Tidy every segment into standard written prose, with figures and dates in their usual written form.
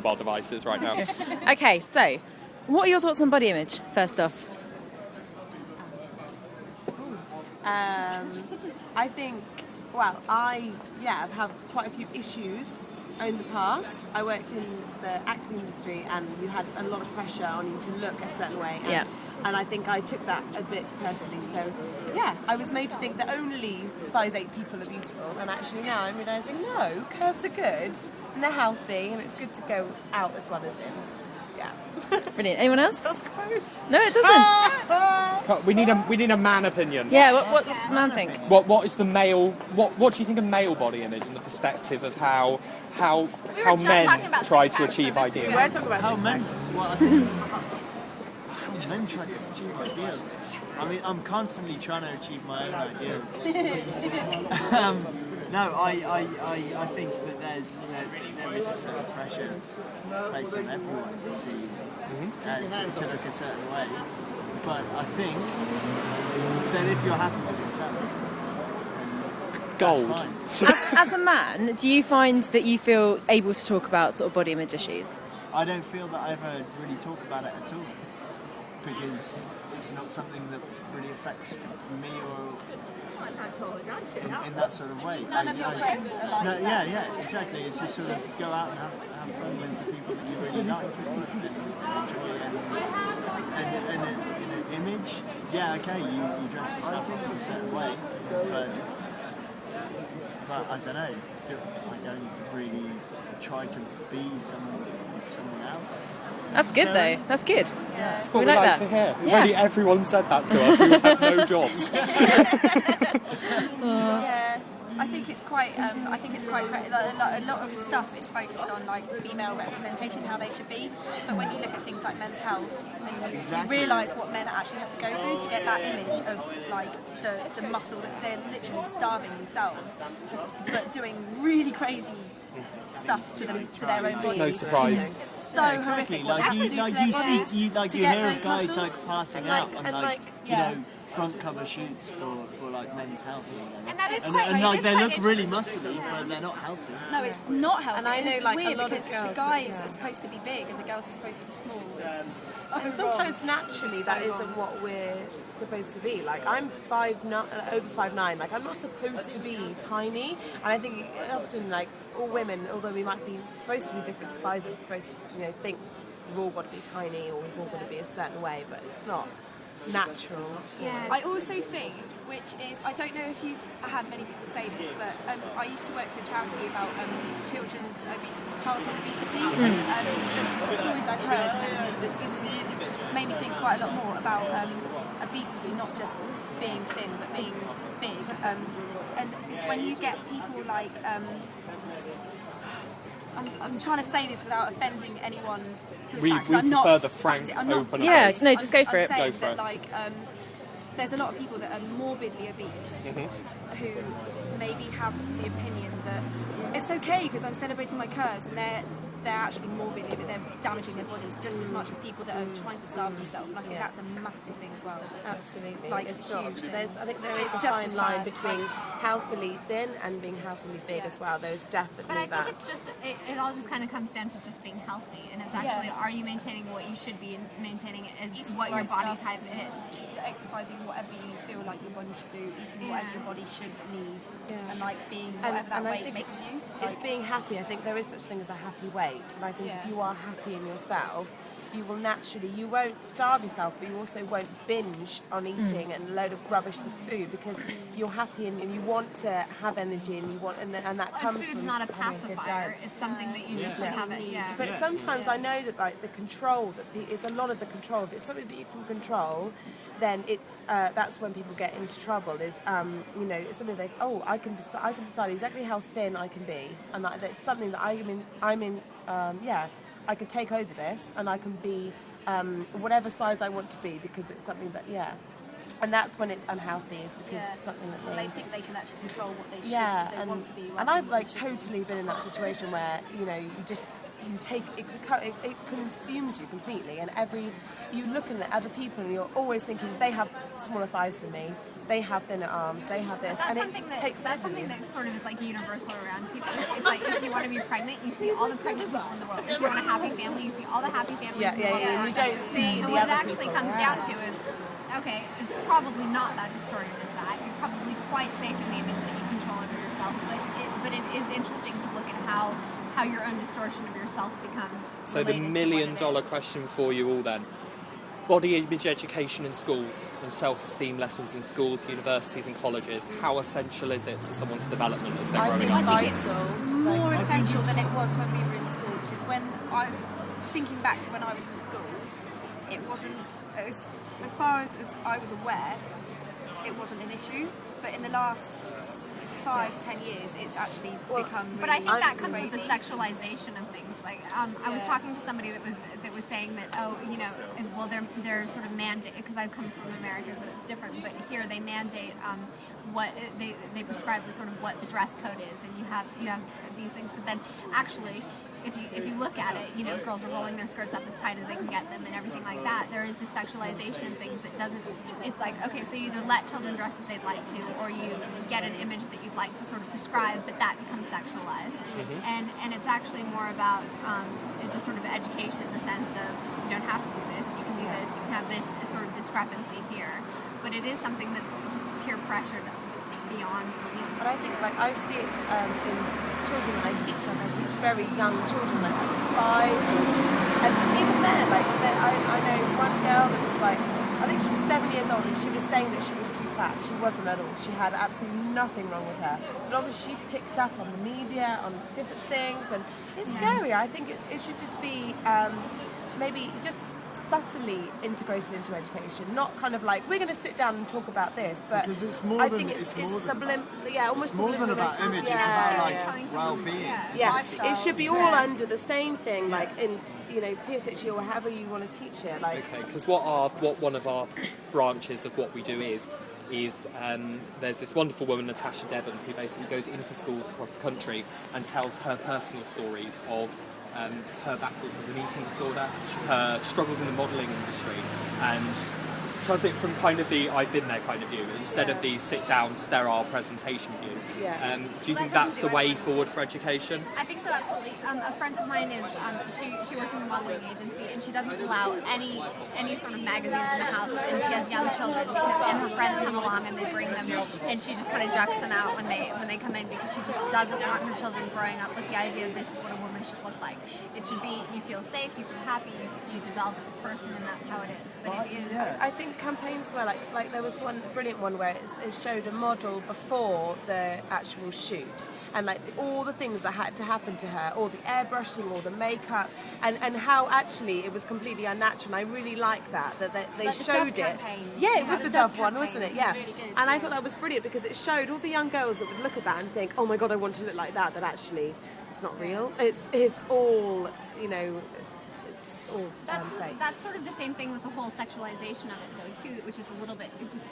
mobile devices right now. Okay, so what are your thoughts on body image, first off? I think, I've had quite a few issues in the past. I worked in the acting industry and you had a lot of pressure on you to look a certain way. And I think I took that a bit personally. So, I was made to think that only size 8 people are beautiful. And actually now I'm realising, no, curves are good and they're healthy and it's good to go out as well as in. Yeah. Brilliant. Anyone else? That's gross. No, it doesn't. We need a man opinion. Yeah, what does the man think? What is the male? What do you think of male body image in the perspective of how men try to achieve ideals? We're talking about how men try to achieve ideals. I mean, I'm constantly trying to achieve my own ideals. No, I think that there is a certain pressure placed on everyone to look a certain way. But I think that if you're happy with yourself, gold. That's fine. As a man, do you find that you feel able to talk about sort of body image issues? I don't feel that I ever really talk about it at all because it's not something that really affects me or in that sort of way. None of your friends are like that. Yeah, exactly. It's just sort of go out and have fun with the people that you really like and enjoy and in an image, okay, you dress yourself in a certain way, but I don't know, I don't really try to be someone else. That's good though. That's good. That's what we like to hear. If only everyone said that to us, we would have no jobs. Yeah, I think it's quite. A lot of stuff is focused on like female representation, how they should be. But when you look at things like men's health, and you realise what men actually have to go through to get that image of like the muscle that they're literally starving themselves, but doing really crazy stuff to their own bodies. It's no surprise. So horrific what they have to do to their bodies to you get hear those of guys muscles. like passing out and front cover shoots for like men's health. And that is and like they look really muscly, but they're not healthy. No, it's not healthy. And I know, it's like, weird a lot of because girls the guys are supposed to be big and the girls are supposed to be small. And sometimes naturally that isn't what we're supposed to be. Like I'm over 5'9". Like I'm not supposed to be tiny. And I think often like all women, although we might be supposed to be different sizes, supposed to think we've all got to be tiny or we've all got to be a certain way, but it's not natural. Yeah. I also think, which is, I don't know if you've had many people say this, but I used to work for a charity about children's obesity, childhood obesity. The stories I've heard made me think quite a lot more about obesity, not just being thin, but being big. And it's when you get people like... I'm trying to say this without offending anyone who's We prefer the frank, open approach. No, just go for it. Go for it. Like, there's a lot of people that are morbidly obese who maybe have the opinion that it's okay because I'm celebrating my curves, and they're actually morbidly, but they're damaging their bodies just as much as people that are trying to starve themselves. And I think that's a massive thing as well. Absolutely. Like it's a huge thing. I think there is It's a just fine as line bad. between healthily thin and being healthily big as well. There's definitely But I that. think it's just, it all just kind of comes down to just being healthy. And it's actually, are you maintaining what you should be and maintaining it as Eating what the your right body stuff, type is? exercising whatever you feel like your body should do, eating whatever your body should need, and like being whatever that I weight think makes you. It's being happy. I think there is such thing as a happy weight, and I think if you are happy in yourself, you will naturally, you won't starve yourself, but you also won't binge on eating and a load of rubbish food because you're happy and you want to have energy and you want, and that comes Food's from not a having good pacifier. diet. It's something that you just should have it. Yeah. But sometimes I know that like the control it's a lot of the control. If it's something that you can control, then it's that's when people get into trouble. Is it's something like I can decide exactly how thin I can be, and that's something that I can take over this, and I can be whatever size I want to be because it's something that and that's when it's unhealthy, is because it's something that they think they can actually control what they should, and want to be. And I've like totally been in that situation where you take it consumes you completely, and you looking at other people and you're always thinking they have smaller thighs than me, they have thinner arms, they have this, That's and something takes that's something that sort of is like universal around people. It's like if you want to be pregnant, you see all the pregnant people in the world. If you want to have family, you see all the happy families. Yeah, and you don't see and the what it other actually people. comes down to is, okay, it's probably not that distorted as that. You're probably quite safe in the image that you control over yourself, but it is interesting to look at how your own distortion of yourself becomes. So the $1 million question for you all then. Body image education in schools and self-esteem lessons in schools, universities and colleges. How essential is it to someone's development as they're growing up? I think it's more essential than it was when we were in school, because thinking back to when I was in school, it wasn't, as far as I was aware, it wasn't an issue, but in the last 5-10 years, it's actually become really But I think that comes crazy. with the sexualization of things. Like I was talking to somebody that was saying that well they're sort of mandate, because I come from America, so it's different. But here they mandate what they prescribe sort of what the dress code is, and you have these things. But then actually, if you look at it, girls are rolling their skirts up as tight as they can get them and everything like that. There is this sexualization of things that doesn't. It's like, okay, so you either let children dress as they'd like to, or you get an image that you'd like to sort of prescribe, but that becomes sexualized. Mm-hmm. And it's actually more about just sort of education in the sense of you don't have to do this, you can do this, you can have this sort of discrepancy here. But it is something that's just peer pressured beyond belief. But I think, like, I see it in children that I teach. Like, I teach very young children, like 5, and even then, like, I know one girl that was like, I think she was 7 years old, and she was saying that she was too fat. She wasn't at all. She had absolutely nothing wrong with her. But obviously, she picked up on the media, on different things, and it's scary. I think it should just be maybe just subtly integrated into education, not kind of like we're going to sit down and talk about this, but because it's more I than think it's almost more than about image. It's about well-being. It should be all under the same thing, like in PSHE or however you want to teach it. Like, okay, because what one of our branches of what we do is there's this wonderful woman, Natasha Devon, who basically goes into schools across the country and tells her personal stories of her battles with an eating disorder, her struggles in the modelling industry, and does it from kind of the I've been there kind of view instead of the sit down sterile presentation view. Do you think that's the way forward for education? I think so, absolutely. A friend of mine is she works in the modeling agency, and she doesn't allow any sort of magazines in the house, and she has young children and her friends come along and they bring them, and she just kind of jucks them out when they come in, because she just doesn't want her children growing up with the idea of this is what a woman should look like. It should be you feel safe, you feel happy, you develop as a person, and that's how it is. But it is. I think campaigns were like there was one brilliant one where it showed a model before the actual shoot, and like all the things that had to happen to her, all the airbrushing, all the makeup, and how actually it was completely unnatural. And I really like that they like showed the it. Dove campaign. Yeah, it was the Dove one, campaign wasn't it? was Yeah. really good, And I thought that was brilliant because it showed all the young girls that would look at that and think, oh my god, I want to look like that. That actually it's not real. It's all it's all fake. That's sort of the same thing with the whole sexualization of it, though, too, which is a little bit. It's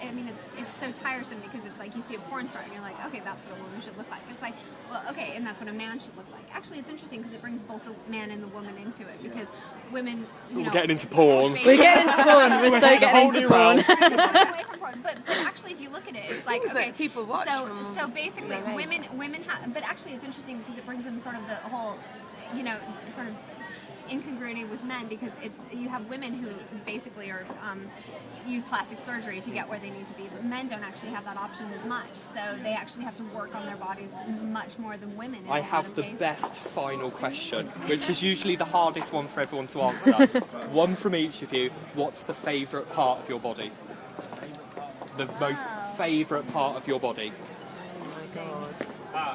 so tiresome because it's like you see a porn star and you're like, okay, that's what a woman should look like. It's like, well, okay, and that's what a man should look like. Actually, it's interesting because it brings both the man and the woman into it, because women, We're getting into porn. We're getting into porn. We're so getting into porn. away from porn. But actually, if you look at it, it's like, okay, that people watch so basically, young age. women have. But actually, it's interesting because it brings in sort of the whole, sort of incongruity with men, because you have women who basically are use plastic surgery to get where they need to be, but men don't actually have that option as much, so they actually have to work on their bodies much more than women. I have the best final question, which is usually the hardest one for everyone to answer. One from each of you. What's the favourite part of your body? The most favourite part of your body?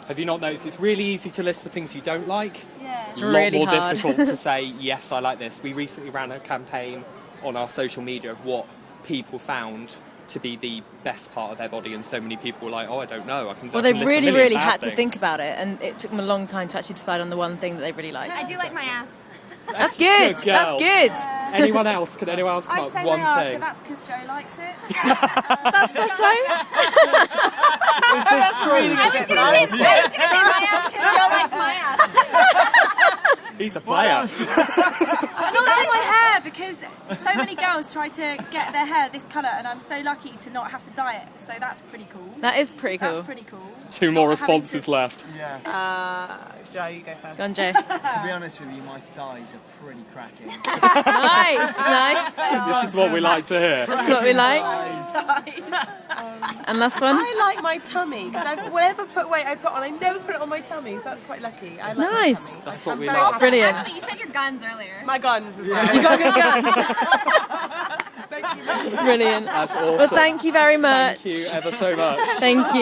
Have you not noticed it's really easy to list the things you don't like? Yeah. It's a lot really more hard. difficult to say, yes, I like this. We recently ran a campaign on our social media of what people found to be the best part of their body, and so many people were like, oh, I don't know. Well, they list a really, million really bad had to things. think about it, and it took them a long time to actually decide on the one thing that they really liked. I do like my ass. That's good. Good That's girl. good. Anyone else? Can anyone else come I'd up say with one my ass, thing? but that's because Joe likes it. That's my Is this true? I was going to say my ass because Joe likes my ass. He's a player. And also my hair, because so many girls try to get their hair this colour, and I'm so lucky to not have to dye it. So that's pretty cool. That is pretty cool. That's pretty cool. 2 more responses left. Yeah. Joe, you go first. Go on, Joe. To be honest with you, my thighs are pretty cracking. Nice. This is what we like to hear. That's what we like. Thighs. And last one. I like my tummy because whatever weight I put on, I never put it on my tummy, so that's quite lucky. I like Nice. my tummy. That's I'm what we very like. happy. Brilliant. Actually, you said your guns earlier. My guns as well. You got good guns. Thank you. Brilliant. That's awesome. Well, thank you very much. Thank you ever so much. Thank you.